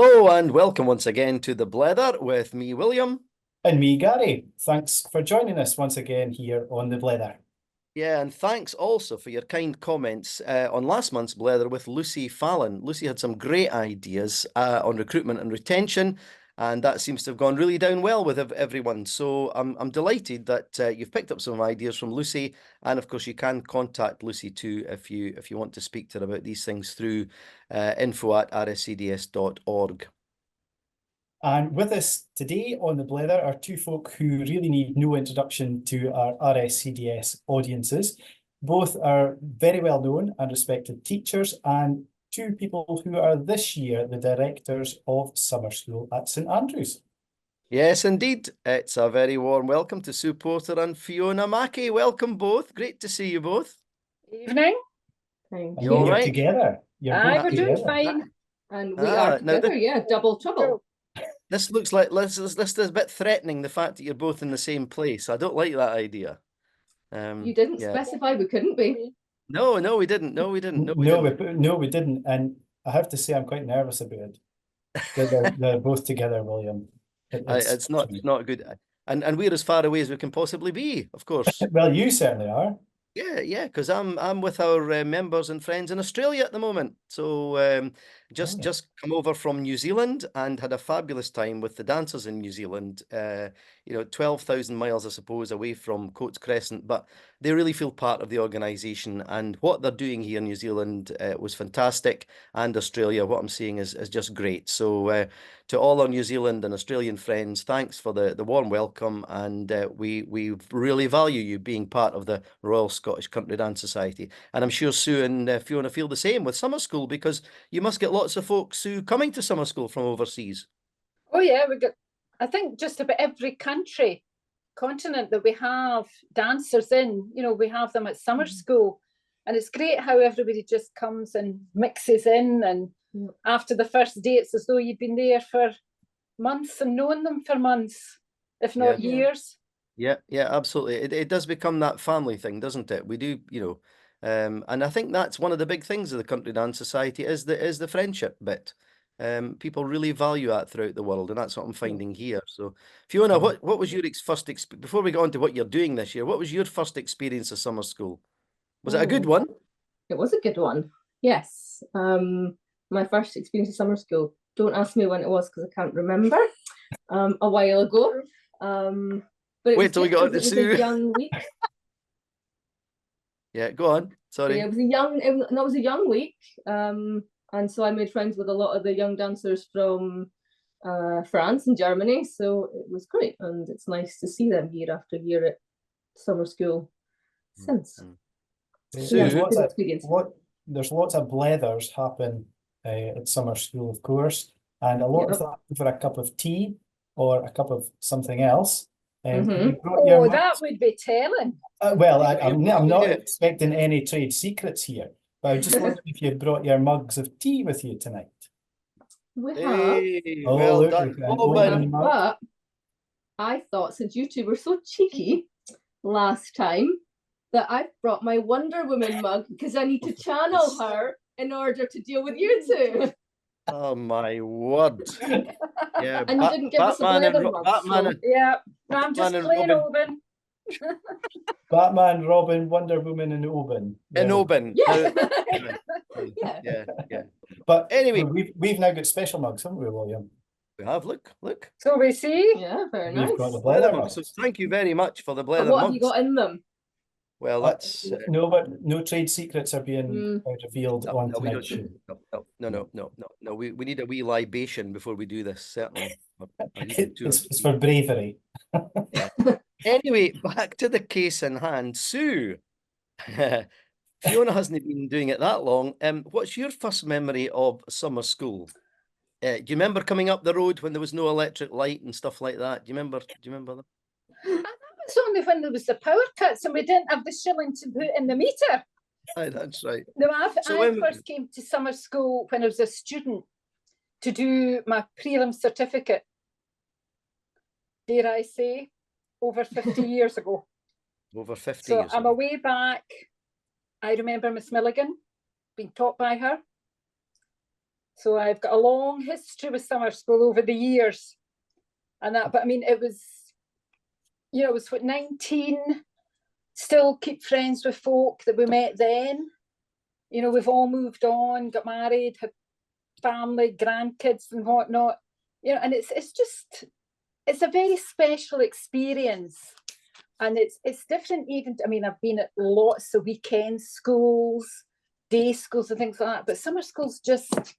Hello and welcome once again to the Blether with me, William. And me, Gary. Thanks for joining us once again here on the Blether. Yeah, and thanks also for your kind comments on last month's Blether with Lucy Fallon. Lucy had some great ideas on recruitment and retention, and that seems to have gone really down well with everyone. So I'm delighted that you've picked up some ideas from Lucy, and of course you can contact Lucy too if you want to speak to her about these things through info@rscds.org. And with us today on the Blether are two folk who really need no introduction to our RSCDS audiences. Both are very well known and respected teachers, and two people who are this year the directors of summer school at St Andrews. Yes, indeed. It's a very warm welcome to Sue Porter and Fiona Mackie. Welcome both. Great to see you both. Evening. And You all you're right? together. You're Aye, both we're doing together. fine. And we are together, yeah, double trouble. This looks like this is a bit threatening, the fact that you're both in the same place. I don't like that idea. You didn't specify we couldn't be. No, we didn't. No, we didn't. No, we didn't. And I have to say, I'm quite nervous about it. They're both together, William. It's not good. And we're as far away as we can possibly be, of course. Well, you certainly are. Yeah, because I'm with our members and friends in Australia at the moment. So just come over from New Zealand and had a fabulous time with the dancers in New Zealand. 12,000 miles, I suppose, away from Coates Crescent, but they really feel part of the organisation, and what they're doing here in New Zealand was fantastic, and Australia, what I'm seeing is just great. So to all our New Zealand and Australian friends, thanks for the warm welcome, and we really value you being part of the Royal Scottish Country Dance Society. And I'm sure Sue and Fiona feel the same with summer school, because you must get lots of folks, Sue, coming to summer school from overseas. Oh yeah, we got, I think, just about every continent that we have dancers in. We have them at summer school, and it's great how everybody just comes and mixes in, and after the first day it's as though you've been there for months and known them for months, if not years. Yeah, absolutely. It does become that family thing, doesn't it? We do, and I think that's one of the big things of the Country Dance Society is the friendship bit. People really value that throughout the world, and that's what I'm finding here. So, Fiona, what was your first experience, before we go on to what you're doing this year, what was your first experience of summer school? Was it a good one? It was a good one, yes. My first experience of summer school, don't ask me when it was because I can't remember, a while ago. But wait till we got on to Sue. It was a young week. Yeah, go on. Sorry. Yeah, it was a young week. And so I made friends with a lot of the young dancers from France and Germany. So it was great. And it's nice to see them year after year at summer school since. So there's lots of blethers happen at summer school, of course. And a lot of that for a cup of tea or a cup of something else. That would be telling. Well, I'm not expecting any trade secrets here, but I was just wondering if you brought your mugs of tea with you tonight. We have. Hey, well done. But I thought, since you two were so cheeky last time, that I brought my Wonder Woman mug because I need to channel her in order to deal with you two. Oh my word! Yeah, and you didn't give us a Blether mug. I'm just plain Oban. Batman, Robin, Wonder Woman, and Oban. And Oban. Yeah. Yeah. But anyway, we've now got special mugs, haven't we, William? We have. Look. So we see. Yeah, very nice. We've got the Blether mugs. So thank you very much for the Blether mugs. What mugs. have you got in them? Well, that's no trade secrets are being revealed on tonight's show. No. We need a wee libation before we do this. Certainly, it's for bravery. Anyway, back to the case in hand, Sue. Fiona hasn't been doing it that long. What's your first memory of summer school? Do you remember coming up the road when there was no electric light and stuff like that? Do you remember that? It's only when there was the power cuts and we didn't have the shilling to put in the meter. Aye, that's right. No, I first came to summer school when I was a student to do my prelim certificate. Dare I say, over 50 years ago. Over 50 so years I'm ago. away back. I remember Miss Milligan being taught by her. So I've got a long history with summer school over the years. And that, but I mean, it was, you know, it was what, 19, still keep friends with folk that we met then. You know, we've all moved on, got married, had family, grandkids and whatnot. You know, and it's just, it's a very special experience. And it's different even, I mean, I've been at lots of weekend schools, day schools and things like that, but summer school's just,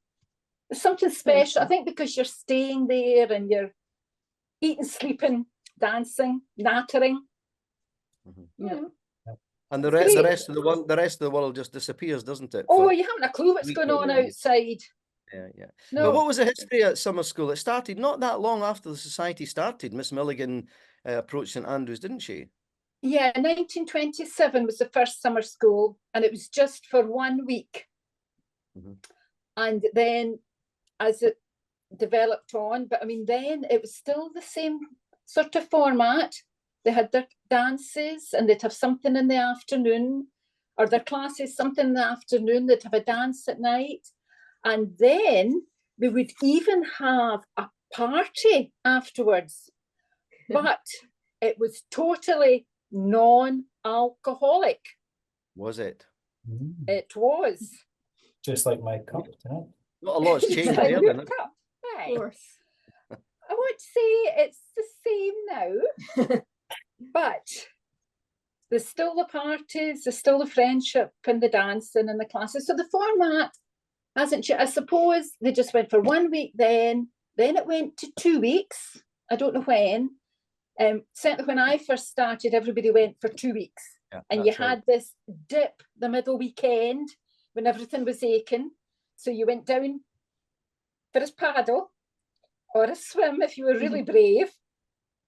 it's something special. I think because you're staying there and you're eating, sleeping, dancing, nattering. Yeah. And the It's rest great. the rest of the world just disappears, doesn't it? Oh, for you haven't a clue what's going on weekend. outside. Yeah, yeah. No. But what was the history at summer school? It started not that long after the society started. Miss Milligan approached St Andrews, didn't she? Yeah, 1927 was the first summer school, and it was just for 1 week. And then as it developed on, but I mean, then it was still the same sort of format. They had their dances and they'd have something in the afternoon, or their classes, something in the afternoon, they'd have a dance at night. And then we would even have a party afterwards, but it was totally non-alcoholic. Was it? It was. Just like my cup tonight. Not a lot's changed Like there, your then. cup. Of Aye. course. I would say it's the same now, but there's still the parties, there's still the friendship and the dancing and the classes. So the format hasn't changed. I suppose they just went for 1 week then it went to 2 weeks. I don't know when. Certainly when I first started, everybody went for 2 weeks. Yeah, And you that's right. had this dip the middle weekend when everything was aching. So you went down for a paddle or a swim if you were really brave,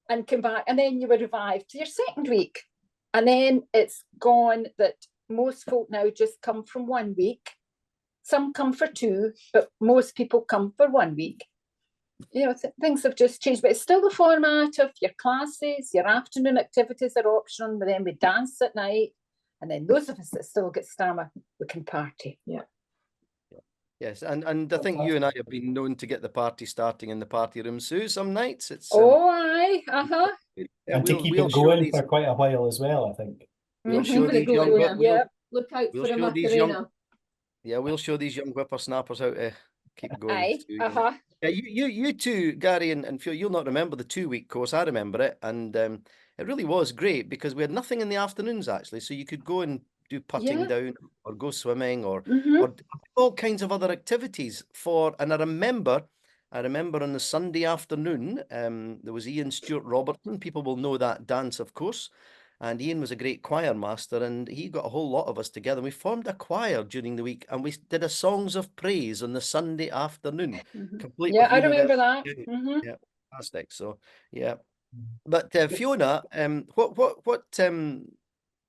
and come back, and then you were revived to your second week. And then it's gone that most folk now just come from 1 week. Some come for 2, but most people come for 1 week. You know, things have just changed, but it's still the format of your classes, your afternoon activities are optional, but then we dance at night. And then those of us that still get stamina, we can party. Yeah. Yes, and I think you and I have been known to get the party starting in the party room, Sue, some nights. It's Oh, aye, And to keep it going for quite a while as well, I think. We'll Yeah, show keep it these young going, whip- yeah. Look out we'll for a show these young- Macarena. Yeah, we'll show these young whippersnappers how to keep going. Aye, Sue, you know. Yeah, you two, Gary and Phil, you'll not remember the 2 week course. I remember it, and it really was great because we had nothing in the afternoons actually, so you could go and do putting Yeah. down or go swimming or Mhm. all kinds of other activities and I remember on the Sunday afternoon, there was Ian Stewart Robertson. People will know that dance, of course. And Ian was a great choir master, and he got a whole lot of us together. We formed a choir during the week, and we did a songs of praise on the Sunday afternoon. Complete Yeah, with I remember university. that. Mhm. Yeah, fantastic. So yeah, but Fiona, what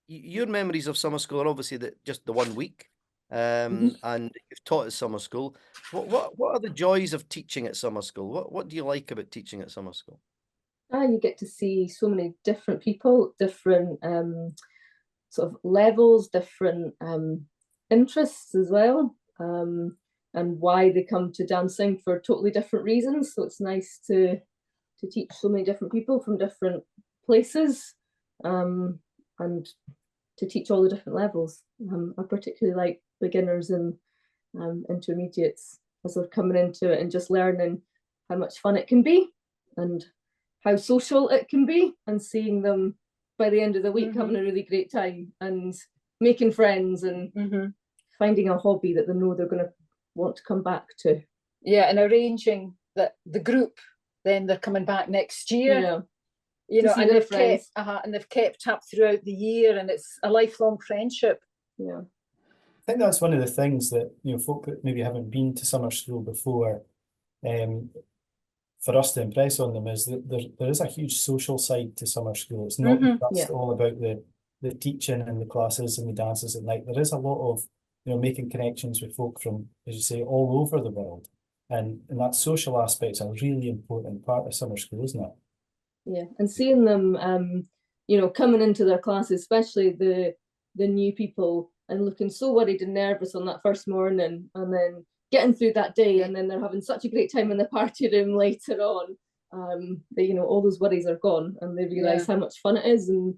your memories of summer school are obviously just the 1 week, and you've taught at summer school. What are the joys of teaching at summer school? What do you like about teaching at summer school? You get to see so many different people, different sort of levels, different interests as well, and why they come to dancing for totally different reasons. So it's nice to teach so many different people from different places, and to teach all the different levels. I particularly like beginners and intermediates as they're coming into it and just learning how much fun it can be and how social it can be, and seeing them by the end of the week having a really great time and making friends and finding a hobby that they know they're going to want to come back to. Yeah, and arranging that the group, then they're coming back next year. Yeah. You To know, see and their they've kept, and they've kept up throughout the year, and it's a lifelong friendship. Yeah. I think that's one of the things that, you know, folk that maybe haven't been to summer school before, for us to impress on them is that there is a huge social side to summer school. It's not just all about the teaching and the classes and the dances at night. There is a lot of, you know, making connections with folk from, as you say, all over the world. And that social aspect's a really important part of summer school, isn't it? Yeah, and seeing them, you know, coming into their classes, especially the new people, and looking so worried and nervous on that first morning, and then getting through that day, and then they're having such a great time in the party room later on. That, you know, all those worries are gone, and they realise how much fun it is, and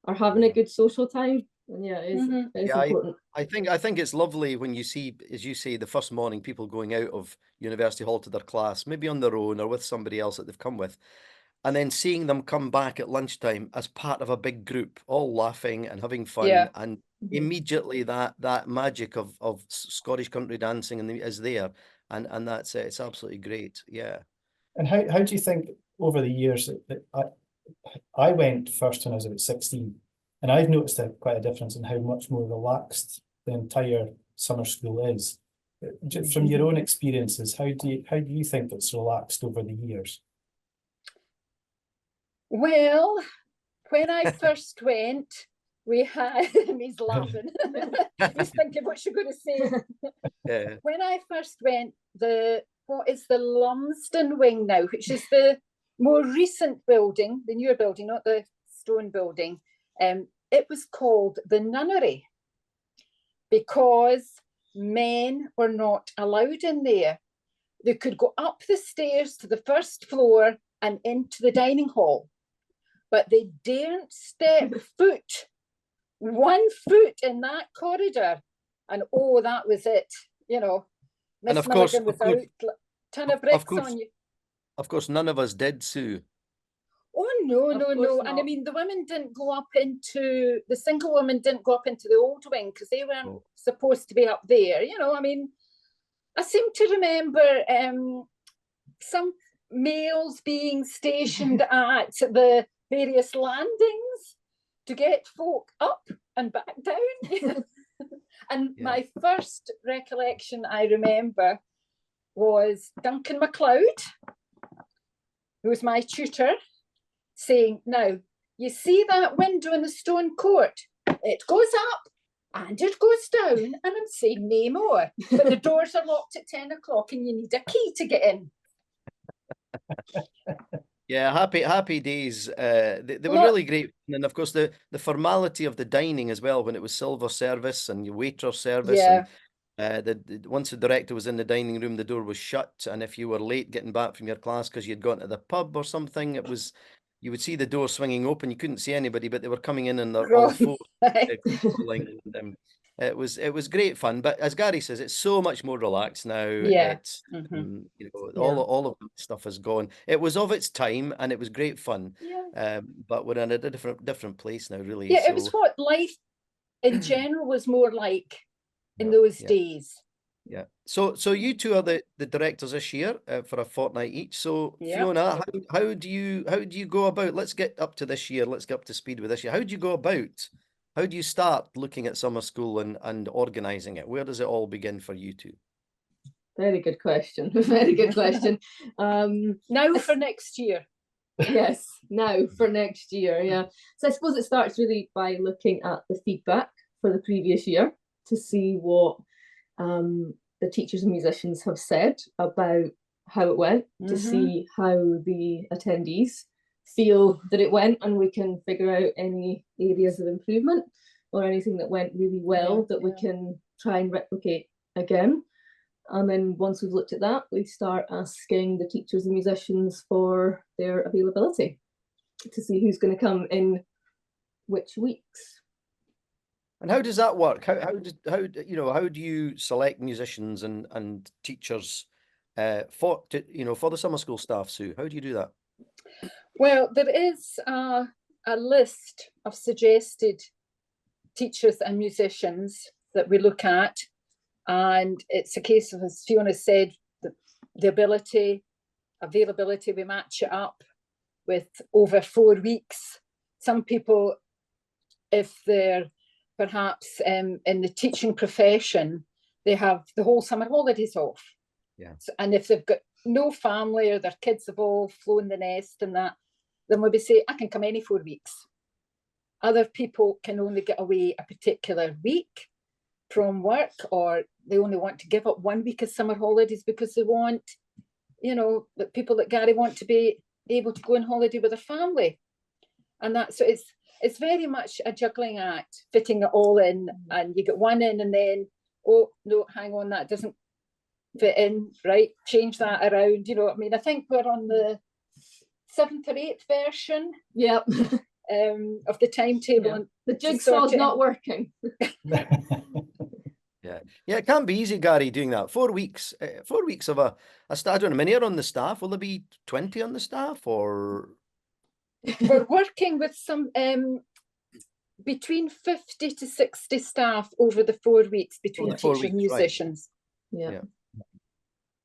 are having a good social time. And yeah, it is important. I think it's lovely when you see, as you say, the first morning people going out of University Hall to their class, maybe on their own or with somebody else that they've come with, and then seeing them come back at lunchtime as part of a big group, all laughing and having fun, and immediately that magic of Scottish country dancing is there, and that's it. It's absolutely great. Yeah. And how do you think over the years that I went first when I was about 16, and I've noticed quite a difference in how much more relaxed the entire summer school is. From your own experiences, how do you think it's relaxed over the years? Well, when I first went, we had, and he's laughing, he's thinking what you're going to say. Yeah. When I first went, what is the Lumsden wing now, which is the more recent building, the newer building, not the stone building, it was called the nunnery because men were not allowed in there. They could go up the stairs to the first floor and into the dining hall, but they daren't step one foot in that corridor. And oh, that was it, you know. Miss And of course, Milligan without a ton of bricks on you. Of course, none of us did, Sue. Oh, no. And I mean, the women didn't go up into, the single women didn't go up into the old wing because they weren't supposed to be up there. You know, I mean, I seem to remember some males being stationed at the various landings to get folk up and back down. And my first recollection I remember was Duncan MacLeod, who was my tutor, saying, now, you see that window in the stone court? It goes up and it goes down, and I'm saying no more. But the doors are locked at 10 o'clock and you need a key to get in. Yeah, happy days. They were really great. And of course, the formality of the dining as well, when it was silver service and your waiter service. Yeah. And once the director was in the dining room, the door was shut. And if you were late getting back from your class because you'd gone to the pub or something, you would see the door swinging open. You couldn't see anybody, but they were coming in and they're all four. It was great fun, but as Gary says, it's so much more relaxed now. Yeah. It's you know, all of that stuff is gone. It was of its time and it was great fun. Yeah. But we're in a different place now, really. Yeah, it was what life in general was more like in those days. Yeah. So you two are the directors this year for a fortnight each. So Fiona, how do you go about? Let's get up to this year. Let's get up to speed with this year. How do you go about? How do you start looking at summer school and organising it? Where does it all begin for you two? Very good question. Very good question. Now for next year. Yes, now for next year. Yeah. So I suppose it starts really by looking at the feedback for the previous year to see what the teachers and musicians have said about how it went, to see how the attendees feel that it went, and we can figure out any areas of improvement or anything that went really well that we can try and replicate again. And then once we've looked at that, we start asking the teachers and musicians for their availability to see who's going to come in which weeks. And how does that work? How do you select musicians and teachers for the summer school staff, Sue? How do you do that? Well, there is a list of suggested teachers and musicians that we look at, and it's a case of, as Fiona said, the availability, we match it up with over 4 weeks. Some people, if they're perhaps in the teaching profession, they have the whole summer holidays off. Yeah. So, and if they've got no family or their kids have all flown the nest and that, then we'll be say, I can come any 4 weeks. Other people can only get away a particular week from work, or they only want to give up 1 week of summer holidays because they want, the people like Gary want to be able to go on holiday with their family. And so it's very much a juggling act, fitting it all in, and you get one in and then, oh no, hang on, that doesn't fit in, right? Change that around, you know. I mean, I think we're on the 7th or 8th version. Yep. Of the timetable. Yeah. And the jigsaw's not working. Yeah, it can't be easy, Gary, doing that. 4 weeks, 4 weeks of a staff. I don't know, how many are on the staff? Will there be 20 on the staff, or? We're working with some between 50 to 60 staff over the 4 weeks between the 4 teachers and weeks, right. musicians. Yeah.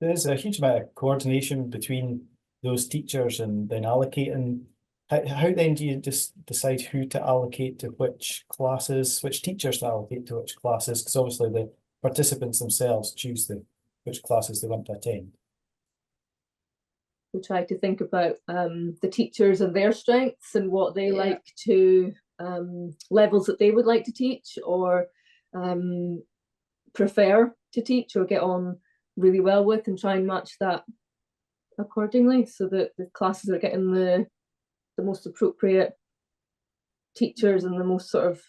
There's a huge amount of coordination between those teachers and then allocating. How then do you just decide who to allocate to which classes, which teachers to allocate to which classes? Because obviously the participants themselves choose which classes they want to attend. We try to think about the teachers and their strengths and what they like to, levels that they would like to teach or prefer to teach or get on really well with, and try and match that accordingly so that the classes are getting the most appropriate teachers and the most sort of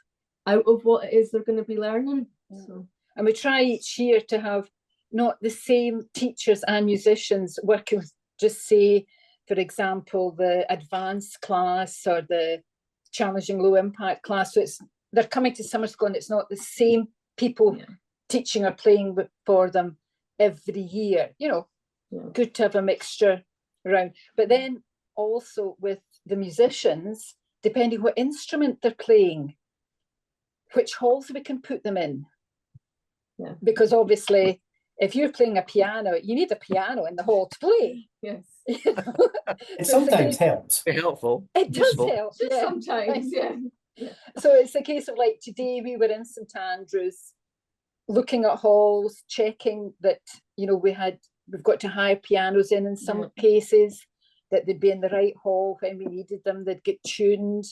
out of what it is they're going to be learning. So. And we try each year to have not the same teachers and musicians working with, just say, for example, the advanced class or the challenging low impact class. So they're coming to summer school and it's not the same people teaching or playing for them every year. You know, good to have a mixture around. But then also with the musicians, depending what instrument they're playing, which halls we can put them in. Yeah. Because obviously, if you're playing a piano, you need a piano in the hall to play. Yes. You know? It sometimes helps. Be helpful. It does help. Just sometimes, yeah. So it's a case of like today we were in St Andrews, looking at halls, checking that, you know, we've got to hire pianos in some cases, that they'd be in the right hall when we needed them, they'd get tuned.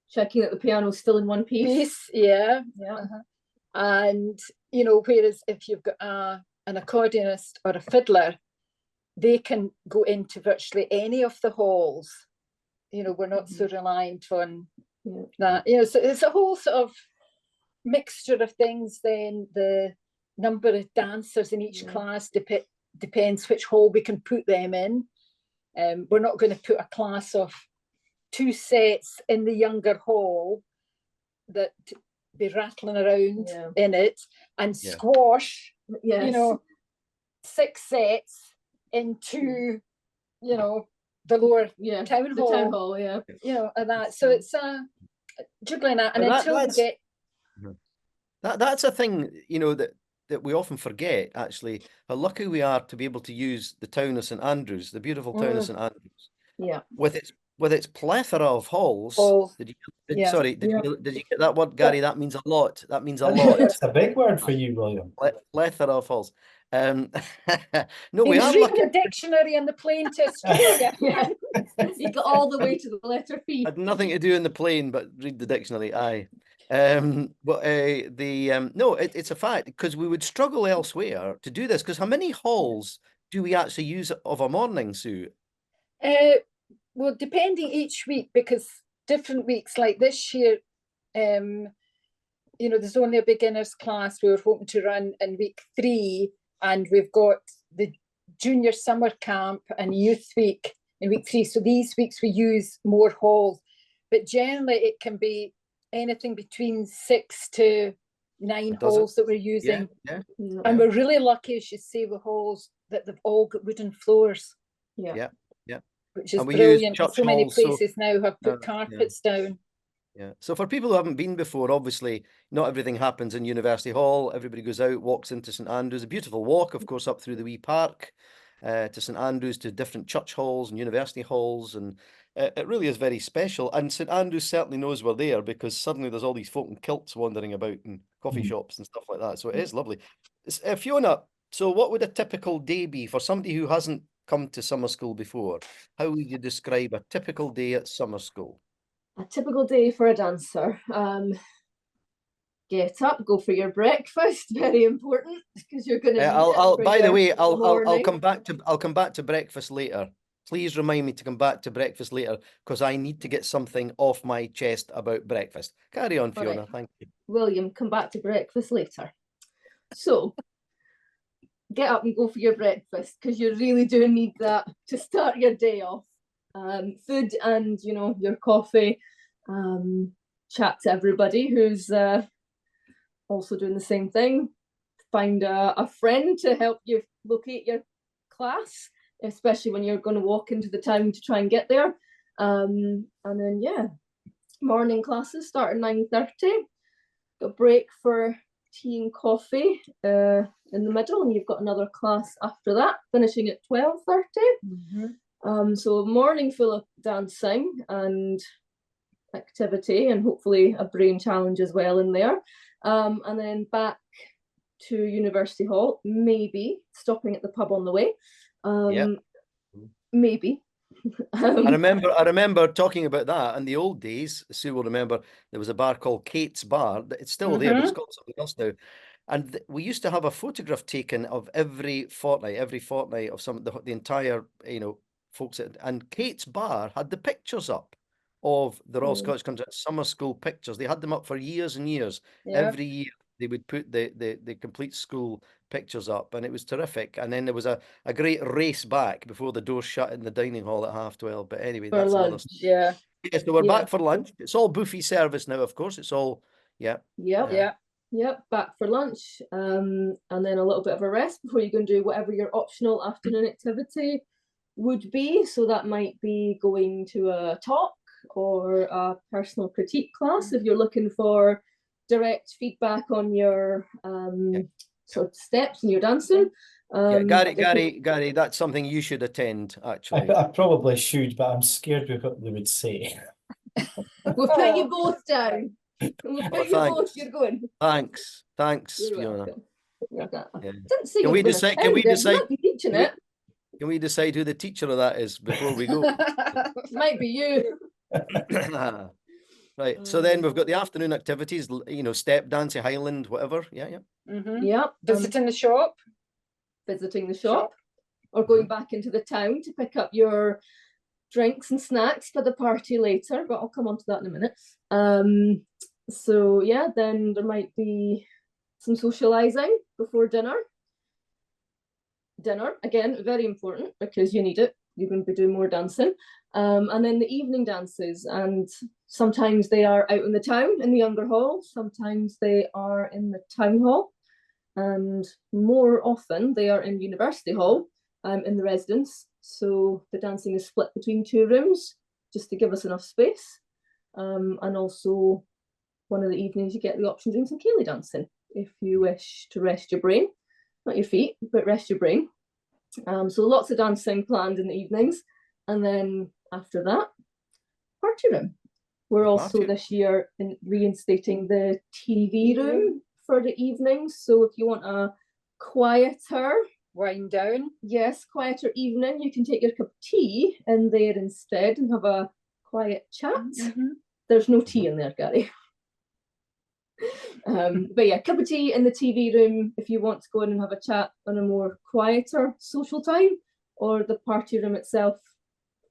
Checking that the piano's still in one piece. Yeah. Uh-huh. And, you know, whereas if you've got an accordionist or a fiddler, they can go into virtually any of the halls. You know, we're not so reliant on that. You know, so it's a whole sort of mixture of things. Then the number of dancers in each class depends which hall we can put them in. We're not going to put a class of 2 sets in the younger hall that be rattling around in it and squash, you know, 6 sets into, you know, the lower town hall. Town hall, you know, and that. So it's juggling that, and until we get that's a thing, you know, that we often forget, actually, how lucky we are to be able to use the town of St Andrews, the beautiful town of St Andrews, with its plethora of halls. Did you get that word, Gary? That means a lot. That means a lot. It's a big word for you, William. Plethora of halls. No, we are reading a dictionary in the plane to Australia. You got all the way to the letter P. Had nothing to do in the plane but read the dictionary. Aye. But no, it's a fact, because we would struggle elsewhere to do this, because how many halls do we actually use of a morning, Sue? Well, depending each week, because different weeks, like this year, you know, there's only a beginners class we were hoping to run in week 3, and we've got the junior summer camp and youth week in week 3. So these weeks we use more halls, but generally it can be anything between 6 to 9 halls that we're using. And we're really lucky, as you say, with halls that they've all got wooden floors. Which is brilliant. So many places now have put carpets down. So for people who haven't been before, obviously not everything happens in University Hall. Everybody goes out, walks into St Andrews. A beautiful walk, of course, up through the wee park to St Andrews, to different church halls and university halls, and it really is very special. And St Andrews certainly knows we're there, because suddenly there's all these folk in kilts wandering about in coffee shops and stuff like that. So it is lovely. Fiona, so what would a typical day be for somebody who hasn't come to summer school before? How would you describe a typical day at summer school? A typical day for a dancer. Get up, go for your breakfast. Very important, because you're going to. By the way, I'll come back to breakfast later. Please remind me to come back to breakfast later, because I need to get something off my chest about breakfast. Carry on, Fiona. Thank you. William, come back to breakfast later. So, get up and go for your breakfast, because you really do need that to start your day off. Food and, you know, your coffee. Chat to everybody who's also doing the same thing. Find a friend to help you locate your class, especially when you're going to walk into the town to try and get there. And then, yeah, morning classes start at 9:30. Got a break for tea and coffee in the middle, and you've got another class after that, finishing at 12:30. So a morning full of dancing and activity, and hopefully a brain challenge as well in there. And then back to University Hall, maybe stopping at the pub on the way. Maybe. I remember talking about that in the old days. Sue will remember there was a bar called Kate's Bar. It's still there, but it's got something else now. And we used to have a photograph taken of every fortnight of the entire, you know, folks and Kate's Bar had the pictures up of the Royal Scottish Country Summer School pictures. They had them up for years and years. Every year they would put the complete school pictures up, and it was terrific. And then there was a great race back before the doors shut in the dining hall at 12:30. But anyway, For that's lunch, another story. Yeah, so we're back for lunch. It's all buffet service now, of course. It's all back for lunch, and then a little bit of a rest before you go and do whatever your optional afternoon activity would be. So that might be going to a talk or a personal critique class if you're looking for direct feedback on your sort of steps in your dancing. Gary, that's something you should attend, actually. I probably should, but I'm scared of what they would say. We'll put you both down. We'll put you both. You're going. Thanks, You're Fiona. Didn't say Can we decide? Can we decide? Teaching it. Can we decide who the teacher of that is before we go? Might be you. Right. So then we've got the afternoon activities, you know, step dancing, Highland, whatever. Visiting the shop. Visiting the shop. Or going back into the town to pick up your drinks and snacks for the party later, but I'll come on to that in a minute. So yeah, then there might be some socializing before dinner. Dinner, again, very important because you need it. You're going to be doing more dancing. And then the evening dances, and sometimes they are out in the town in the younger hall, sometimes they are in the town hall, and more often they are in University Hall in the residence. So the dancing is split between 2 rooms just to give us enough space. And also one of the evenings you get the option of doing some ceilidh dancing if you wish to rest your brain, not your feet, but rest your brain. So lots of dancing planned in the evenings. And then after that, party room. We're also this year reinstating the TV room for the evenings. So if you want a quieter, wind down, quieter evening, you can take your cup of tea in there instead and have a quiet chat. There's no tea in there, Gary. But yeah, cup of tea in the TV room if you want to go in and have a chat on a more quieter social time, or the party room itself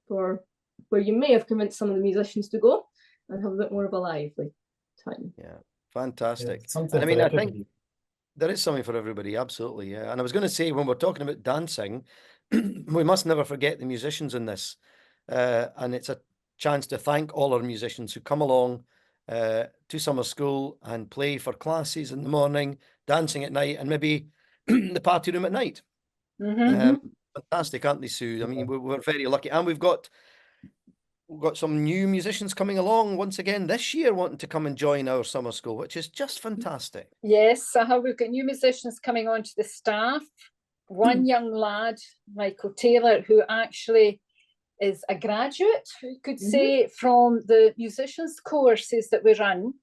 for where you may have convinced some of the musicians to go and have a bit more of a lively time. Yeah, fantastic. Yeah, I mean, I think there is something for everybody, absolutely. Yeah. And I was going to say, when we're talking about dancing, we must never forget the musicians in this. And it's a chance to thank all our musicians who come along to summer school and play for classes in the morning, dancing at night, and maybe the party room at night. Fantastic, aren't they, Sue? I mean, we're very lucky. And we've got some new musicians coming along once again this year wanting to come and join our summer school, which is just fantastic. Yes, we've got new musicians coming on to the staff. One young lad, Michael Taylor, who actually is a graduate, you could say, from the musicians courses that we run.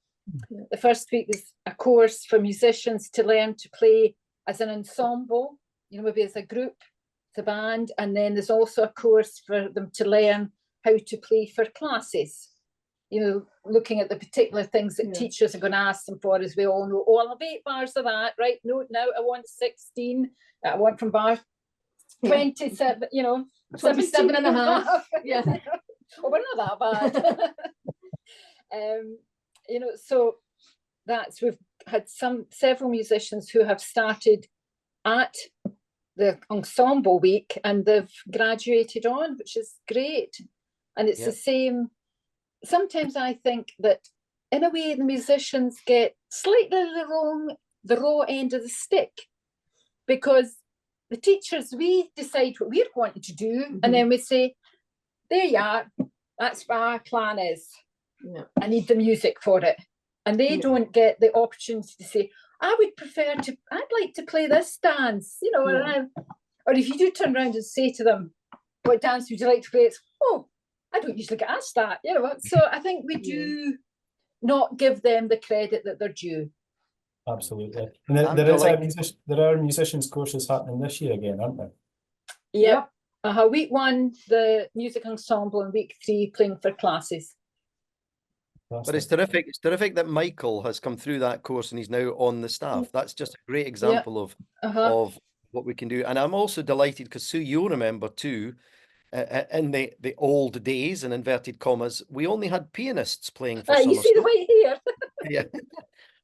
The first week is a course for musicians to learn to play as an ensemble, you know, maybe as a group, the band, and then there's also a course for them to learn how to play for classes, you know, looking at the particular things that teachers are going to ask them for, as we all know. Oh, I'll have 8 bars of that, right? No, now I want 16. I want from bar 27, you know, 27 and a half. Yeah. Oh, we're not that bad. You know, so we've had several musicians who have started at the ensemble week, and they've graduated on, which is great. And it's the same. Sometimes I think that in a way the musicians get slightly the raw end of the stick, because the teachers, we decide what we're wanting to do, and then we say, there you are, that's what our plan is. I need the music for it. And they don't get the opportunity to say, I'd like to play this dance, you know, or if you do turn around and say to them, what dance would you like to play? It's, oh, I don't usually get asked that, you know. So I think we do not give them the credit that they're due. Absolutely. And there are musicians courses happening this year again, aren't there? Yep. Week 1, the music ensemble, and week 3, playing for classes. But it's terrific. It's terrific that Michael has come through that course and he's now on the staff. That's just a great example of what we can do. And I'm also delighted because, Sue, you'll remember too, in the old days, in inverted commas, we only had pianists playing for summer you see school. the way here. Yeah.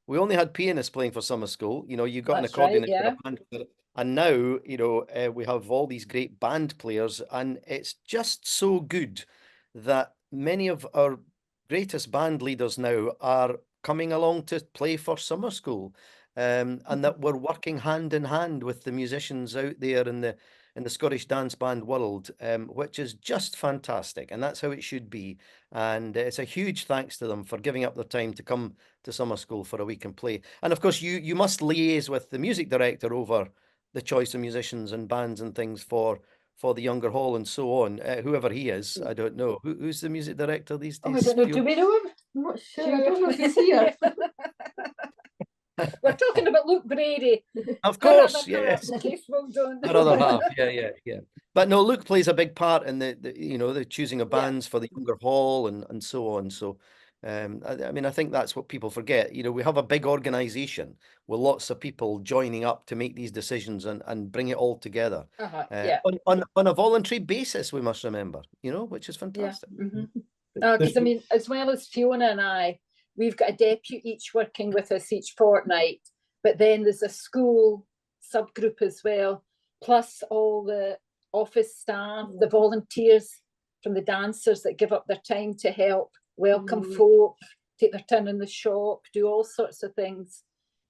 We only had pianists playing for summer school. You know, you got That's an accordion right, and a band player. And now, you know, we have all these great band players, and it's just so good that many of our greatest band leaders now are coming along to play for summer school, and that we're working hand in hand with the musicians out there in the Scottish dance band world, which is just fantastic, and that's how it should be. And it's a huge thanks to them for giving up their time to come to summer school for a week and play. And of course, you must liaise with the music director over the choice of musicians and bands and things for the Younger Hall and so on. Whoever he is, I don't know. Who's the music director these days? I don't know. Do we know him? I'm not sure. I don't know if he's here. We're talking about Luke Brady. Of course, yes. In case we don't know. Our other half, yeah. But no, Luke plays a big part in the choosing of bands for the Younger Hall and so on. So, I mean, I think that's what people forget. You know, we have a big organisation with lots of people joining up to make these decisions and bring it all together on a voluntary basis. We must remember, you know, which is fantastic. Because I mean, as well as Fiona and I, we've got a deputy each working with us each fortnight, but then there's a school subgroup as well, plus all the office staff, the volunteers from the dancers that give up their time to help welcome folk, take their turn in the shop, do all sorts of things.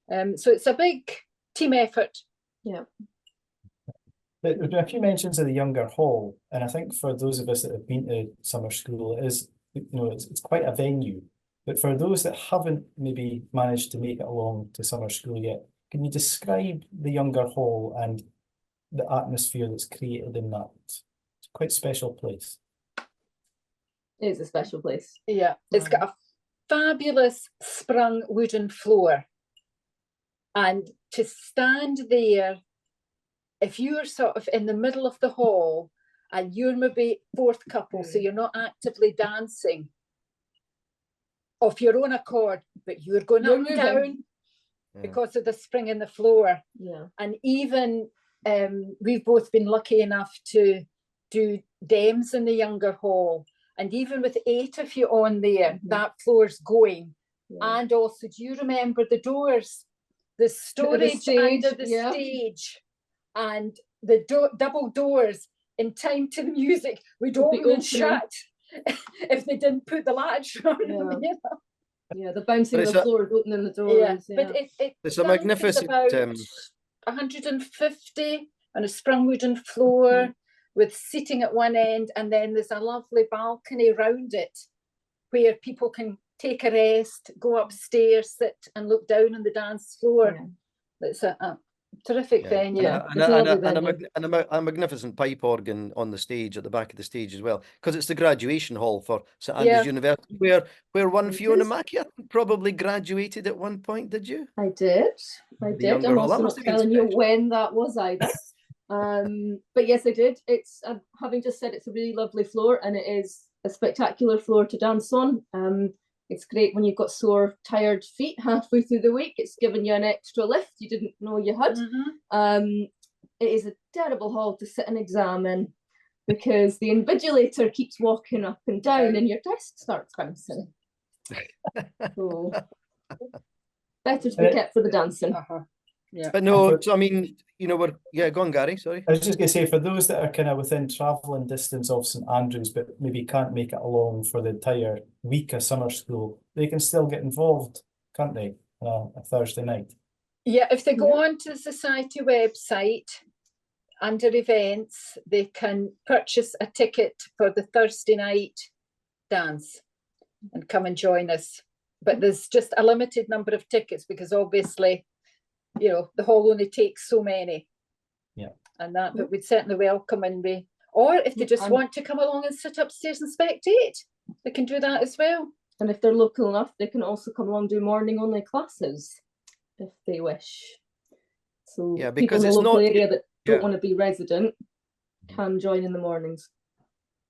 So it's a big team effort. Yeah. There's been a few mentions of the Younger Hall, and I think for those of us that have been to summer school, it is, you know, it's quite a venue. But for those that haven't maybe managed to make it along to summer school yet, can you describe the Younger Hall and the atmosphere that's created in that? It's quite a special place. It is a special place. Yeah, it's got a fabulous sprung wooden floor. And to stand there, if you're sort of in the middle of the hall and you're maybe fourth couple, so you're not actively dancing of your own accord, but you're going up and down because of the spring in the floor. Yeah. And even we've both been lucky enough to do Dems in the Younger Hall. And even with 8 of you on there, that floor's going. Yeah. And also, do you remember the doors? The storage under the stage and the double doors in time to the music would open and shut if they didn't put the latch on. You know? Yeah, the bouncing of the floor, opening the doors. Yeah. But it's a magnificent about 150 on a sprung wooden floor with seating at one end, and then there's a lovely balcony round it where people can take a rest, go upstairs, sit and look down on the dance floor. It's a terrific venue. And a magnificent pipe organ on the stage, at the back of the stage as well, because it's the graduation hall for St Andrews University, where one Fiona Mackie, I think, probably graduated at one point. Did you? I did. I'm also not telling you when that was either. But yes, I did. It's having just said, it's a really lovely floor, and it is a spectacular floor to dance on. It's great when you've got sore, tired feet halfway through the week. It's given you an extra lift you didn't know you had. It is a terrible hall to sit an exam in because the invigilator keeps walking up and down and your desk starts bouncing. So, better to be kept for the dancing. Yeah. But no, so, I mean, you know, go on, Gary, sorry. I was just going to say, for those that are kind of within travelling distance of St Andrews, but maybe can't make it along for the entire week of summer school, they can still get involved, can't they, a Thursday night? Yeah, if they go onto the Society website, under events, they can purchase a ticket for the Thursday night dance and come and join us. But there's just a limited number of tickets because obviously, you know, the hall only takes so many. Yeah. And that, but we'd certainly welcome, and or if they just want to come along and sit upstairs and spectate, they can do that as well. And if they're local enough, they can also come along and do morning only classes if they wish. So Yeah, people because in the it's local not area that don't want to be resident can join in the mornings.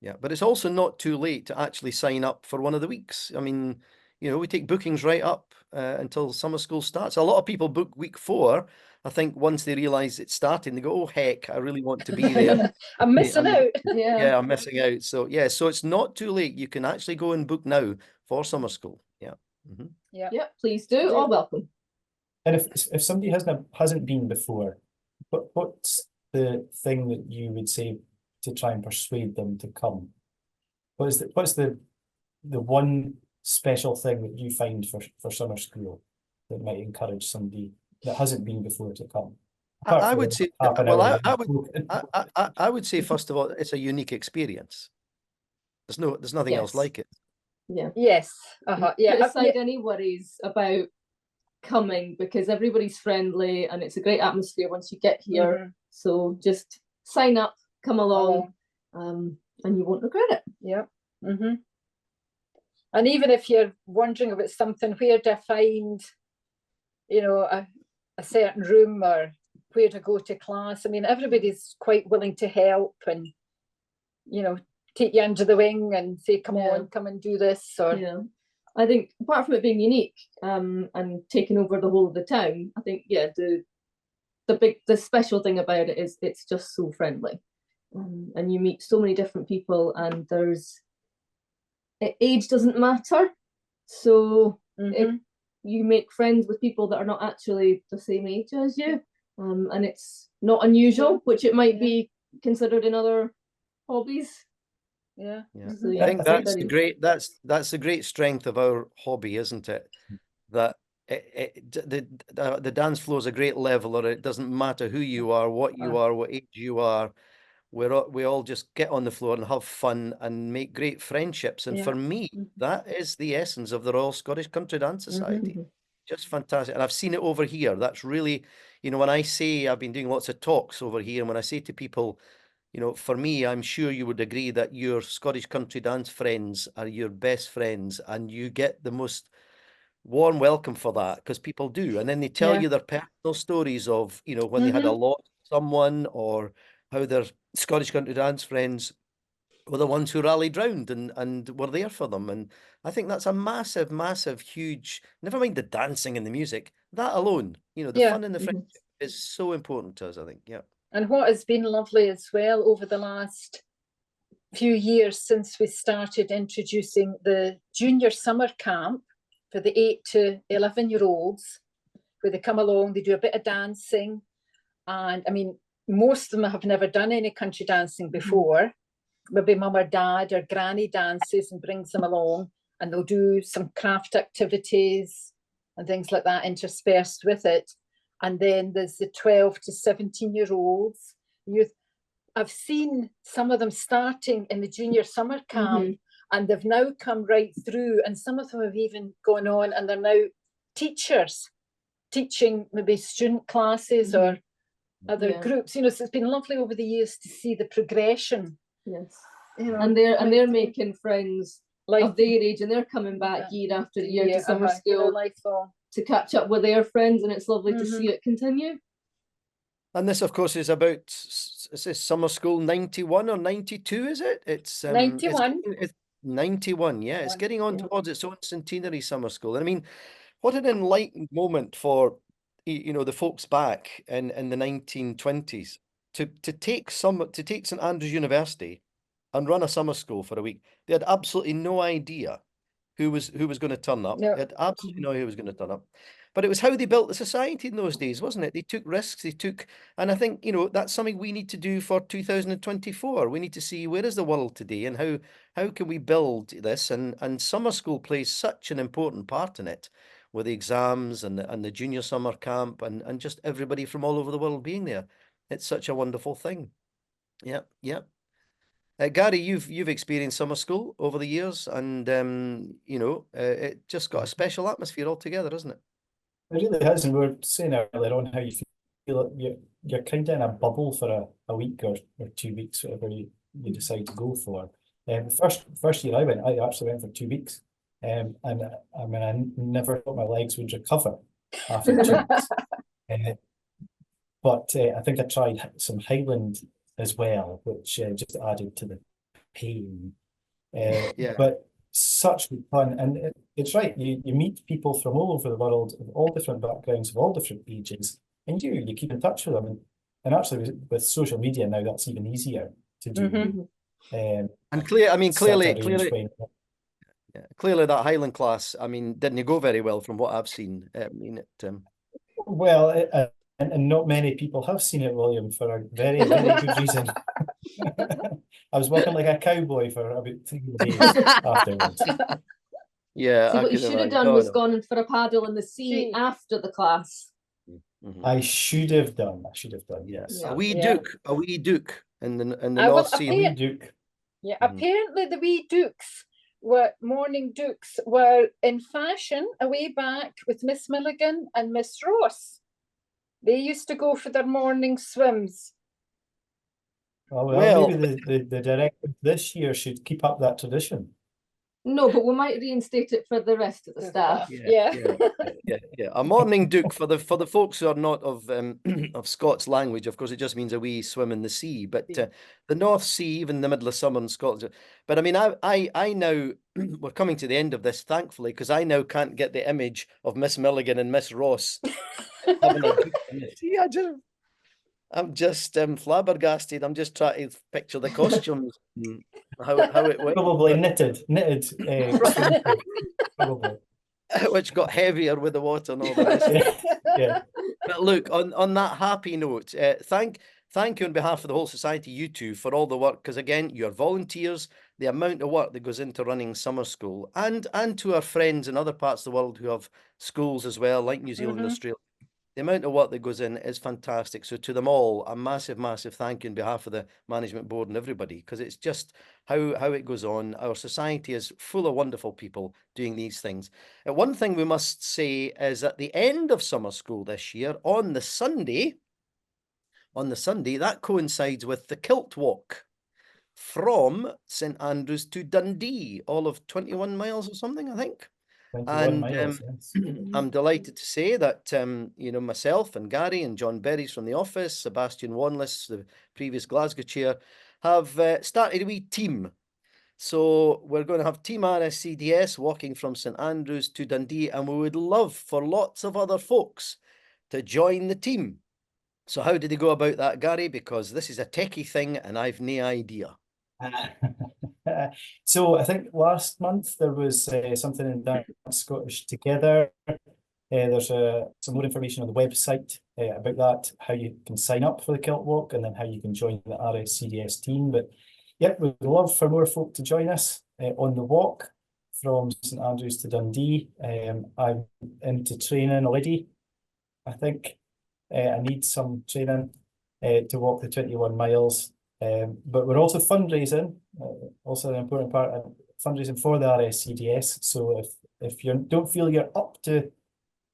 Yeah, but it's also not too late to actually sign up for one of the weeks. I mean, you know, we take bookings right up until summer school starts. A lot of people book week 4. I think once they realise it's starting, they go, "Oh heck, I really want to be there." I'm missing out. Yeah, I'm missing out. So yeah, so it's not too late. You can actually go and book now for summer school. Yeah. Yeah. Yeah, please do. All welcome. And if somebody hasn't been before, what's the thing that you would say to try and persuade them to come? What's the one special thing that you find for summer school that might encourage somebody that hasn't been before to come? I would say, well, I would say, first of all, it's a unique experience. There's nothing else like it. Yeah. Yes. Yeah. Put aside any worries about coming, because everybody's friendly and it's a great atmosphere once you get here. So just sign up, come along, and you won't regret it. Yeah. And even if you're wondering about something, where to find, you know, a certain room or where to go to class, I mean, everybody's quite willing to help and, you know, take you under the wing and say, come on, come and do this. Or I think apart from it being unique and taking over the whole of the town, I think the special thing about it is it's just so friendly, and you meet so many different people, and age doesn't matter, so you make friends with people that are not actually the same age as you, and it's not unusual, which it might be considered in other hobbies. Yeah. So, I think that's the great strength of our hobby, isn't it? That the dance floor is a great leveler. It doesn't matter who you are, what you are, what age you are. We all just get on the floor and have fun and make great friendships. And for me, that is the essence of the Royal Scottish Country Dance Society. Just fantastic. And I've seen it over here. That's really, you know, when I say I've been doing lots of talks over here, and when I say to people, you know, for me, I'm sure you would agree that your Scottish country dance friends are your best friends, and you get the most warm welcome for that, because people do. And then they tell you their personal stories of, you know, when they had a loss of someone, or how their Scottish country dance friends were the ones who rallied round and were there for them. And I think that's a massive, massive, huge, never mind the dancing and the music, that alone, you know, the fun and the friendship is so important to us, I think. Yeah. And what has been lovely as well over the last few years since we started introducing the junior summer camp for the 8 to 11-year-olds, where they come along, they do a bit of dancing. And I mean, most of them have never done any country dancing before. Maybe mum or dad or granny dances and brings them along, and they'll do some craft activities and things like that interspersed with it. And then there's the 12 to 17-year-olds youth. I've seen some of them starting in the junior summer camp, and they've now come right through, and some of them have even gone on and they're now teachers, teaching maybe student classes or other groups, you know. So it's been lovely over the years to see the progression. Yes. You know, and they're making friends of their age, and they're coming back year after year to summer school to catch up with their friends, and it's lovely to see it continue. And this, of course, is about, is this summer school 91 or 92, is it? It's 91. It's 91, yeah. It's getting on towards its own centenary summer school. And I mean, what an enlightened moment for, you know, the folks back in the 1920s to take St Andrews University and run a summer school for a week. They had absolutely no idea who was going to turn up. They had absolutely no idea who was going to turn up. but it was how they built the society in those days, wasn't it? They took risks, and I think, you know, that's something we need to do for 2024. We need to see where is the world today and how can we build this, and summer school plays such an important part in it, with the exams and the junior summer camp and just everybody from all over the world being there. It's such a wonderful thing. Yeah, yeah. Gary, you've experienced summer school over the years, and you know, it just got a special atmosphere altogether, isn't it? It really has, and we were saying earlier on how you feel like you're kind of in a bubble for a week or 2 weeks, whatever you decide to go for. First year I went, I actually went for 2 weeks, and I mean I never thought my legs would recover after 2 weeks. But I think I tried some Highland as well, which just added to the pain. Yeah. But such good fun, and it's right. You meet people from all over the world, of all different backgrounds, of all different ages, and you keep in touch with them. And actually, with social media now, that's even easier to do. And clearly, clearly that Highland class, I mean, didn't go very well from what I've seen. I mean, well, and not many people have seen it, William, for a very, very good reason. I was walking like a cowboy for about 3 days afterwards. Yeah. See, what you should have done was gone for a paddle in the sea after the class. I should have done. Yes. A wee Duke in the North Sea. A wee Duke. Yeah, apparently the wee Dukes morning Dukes were in fashion a way back with Miss Milligan and Miss Ross. They used to go for their morning swims. Oh, well, maybe the director this year should keep up that tradition. No, but we might reinstate it for the rest of the staff. Yeah. A morning Duke for the folks who are not of of Scots language. Of course, it just means a wee swim in the sea. But the North Sea, even in the middle of summer in Scotland. But I mean, I now we're coming to the end of this, thankfully, because I now can't get the image of Miss Milligan and Miss Ross having a Duke in the sea. I'm just flabbergasted. I'm just trying to picture the costumes and how it went. Probably knitted, probably. Which got heavier with the water and all the rest. Yeah. But look, on that happy note, thank you on behalf of the whole society, you two, for all the work, because again, you're volunteers, the amount of work that goes into running summer school, and to our friends in other parts of the world who have schools as well, like New Zealand and Australia. The amount of work that goes in is fantastic. So to them all, a massive, massive thank you on behalf of the management board and everybody, because it's just how it goes on. Our society is full of wonderful people doing these things. One thing we must say is at the end of summer school this year, on the Sunday, that coincides with the Kilt Walk from St Andrews to Dundee, all of 21 miles or something, I think. 21 miles, yes. I'm delighted to say that you know, myself and Gary and John Berries from the office, Sebastian Wanless, the previous Glasgow chair, have started a wee team. So we're going to have Team RSCDS walking from St Andrews to Dundee, and we would love for lots of other folks to join the team. So how did they go about that, Gary? Because this is a techie thing and I've no idea. So I think last month there was something in Dance Scottish Together. There's some more information on the website about that, how you can sign up for the Kilt Walk and then how you can join the RSCDS team. But yeah, we'd love for more folk to join us on the walk from St Andrews to Dundee. I'm into training already. I think I need some training to walk the 21 miles. But we're also fundraising, also an important part of fundraising for the RSCDS. So if you don't feel you're up to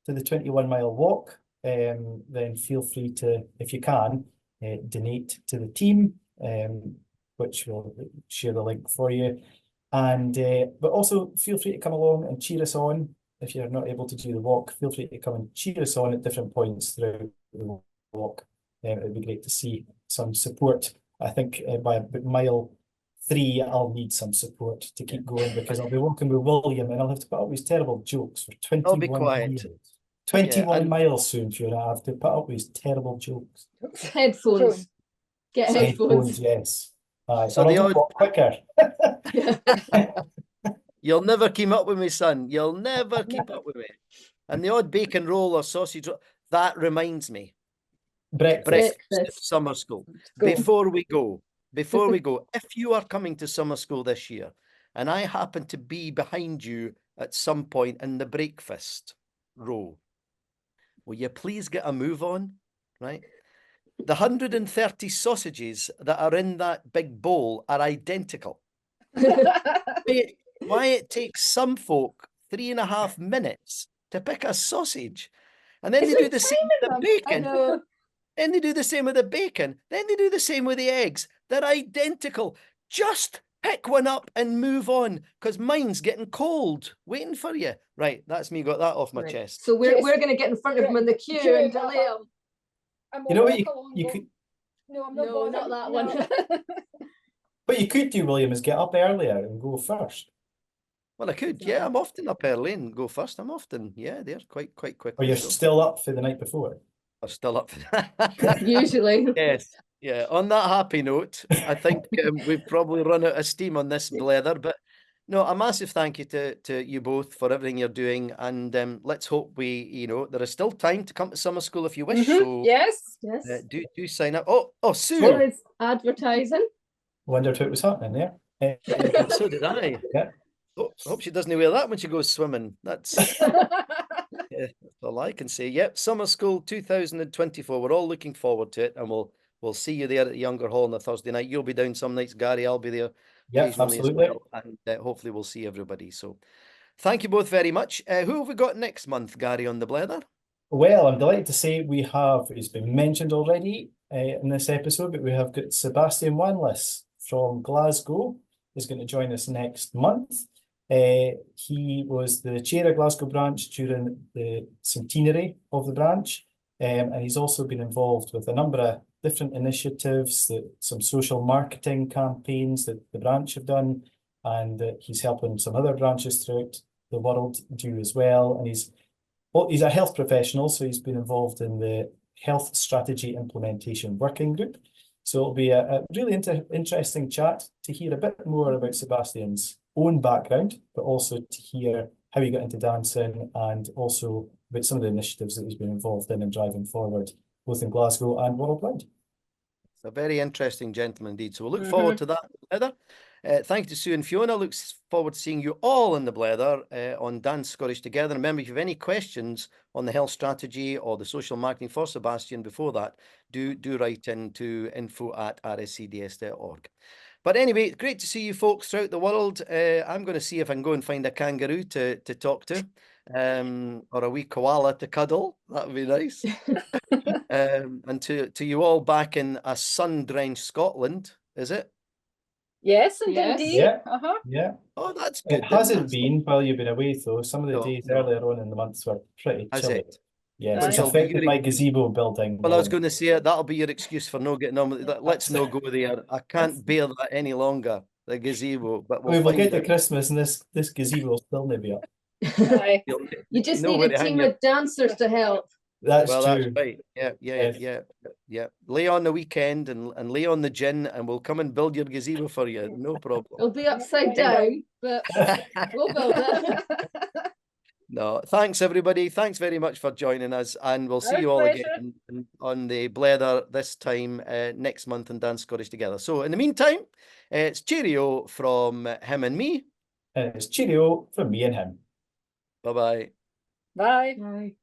the 21-mile walk, then feel free to, if you can, donate to the team, which will share the link for you. And but also feel free to come along and cheer us on. If you're not able to do the walk, feel free to come and cheer us on at different points throughout the walk. It would be great to see some support. I think by mile 3, I'll need some support to keep going, because I'll be walking with William and I'll have to put up these terrible jokes for 21 miles. 21 miles soon, Fiona. I have to put up these terrible jokes. Headphones. Get headphones. Yes. So I'll walk quicker. You'll never keep up with me, son. You'll never keep up with me. and the odd bacon roll or sausage roll. That reminds me. Breakfast. Breakfast at summer school. Before we go, if you are coming to summer school this year and I happen to be behind you at some point in the breakfast row, will you please get a move on, right? The 130 sausages that are in that big bowl are identical. Why it takes some folk 3.5 minutes to pick a sausage, and then they do the same with the bacon. Then they do the same with the bacon. Then they do the same with the eggs. They're identical. Just pick one up and move on, because mine's getting cold, waiting for you. Right, that's me, got that off my chest. So we're going to get in front of them in the queue and delay them. You know what you could... No, I'm No, not that one. What you could do, William, is get up earlier and go first. Well, I could, yeah. I'm often up early and go first. I'm often, yeah, there quite quickly. Or you're still up for the night before. I'm still up for that. Usually. Yes, yeah. On that happy note, I think we've probably run out of steam on this blether, but no, a massive thank you to you both for everything you're doing, and let's hope there is still time to come to summer school if you wish. So yes, do sign up. Oh, Sue. There is advertising. Wondered what was happening there. So did I. Yeah. Hope she doesn't wear that when she goes swimming. That's that's all I can say. Yep, Summer School 2024. We're all looking forward to it, and we'll see you there at the Younger Hall on a Thursday night. You'll be down some nights, Gary. I'll be there. Yeah, absolutely. Well, and hopefully we'll see everybody. So, thank you both very much. Who have we got next month, Gary, on the blether? Well, I'm delighted to say we have. It's been mentioned already in this episode, but we have got Sebastian Wanless from Glasgow is going to join us next month. He was the chair of Glasgow branch during the centenary of the branch, and he's also been involved with a number of different initiatives, some social marketing campaigns that the branch have done, and he's helping some other branches throughout the world do as well. And he's a health professional, so he's been involved in the Health Strategy Implementation Working Group. So it'll be a really interesting chat to hear a bit more about Sebastian's own background, but also to hear how he got into dancing and also about some of the initiatives that he's been involved in and driving forward, both in Glasgow and worldwide. It's a very interesting gentleman indeed. So we'll look forward to that, Blether. Thank you to Sue and Fiona. Looks forward to seeing you all in the blether on Dance Scottish Together. Remember, if you have any questions on the health strategy or the social marketing for Sebastian before that, do write in to info@rscds.org. But anyway, great to see you folks throughout the world. I'm going to see if I can go and find a kangaroo to talk to, or a wee koala to cuddle. That would be nice. And to you all back in a sun-drenched Scotland, is it? Yes, Yes. indeed. Yeah. Yeah. Oh, that's good. It hasn't been while you've been away, though. Some of the days No. earlier on in the months were pretty Has chilly. it? Yes, Right. it's Well, affected my gazebo building. Well, I was going to say that'll be your excuse for no getting on with it. Let's not go there. I can't bear that any longer. The gazebo, but we'll find get to it. Christmas and this gazebo will still not be up. Aye. You just Know need where a to hang team your- of dancers to help. That's Well, true. that's right. Yeah. Lay on the weekend and lay on the gin, and we'll come and build your gazebo for you. No problem. It'll be upside down, but we'll build it. No, thanks everybody. Thanks very much for joining us, and we'll see Our you all pleasure. again on the blether this time next month and Dance Scottish Together. So in the meantime, it's cheerio from him and me. And it's cheerio from me and him. Bye-bye. Bye. Bye.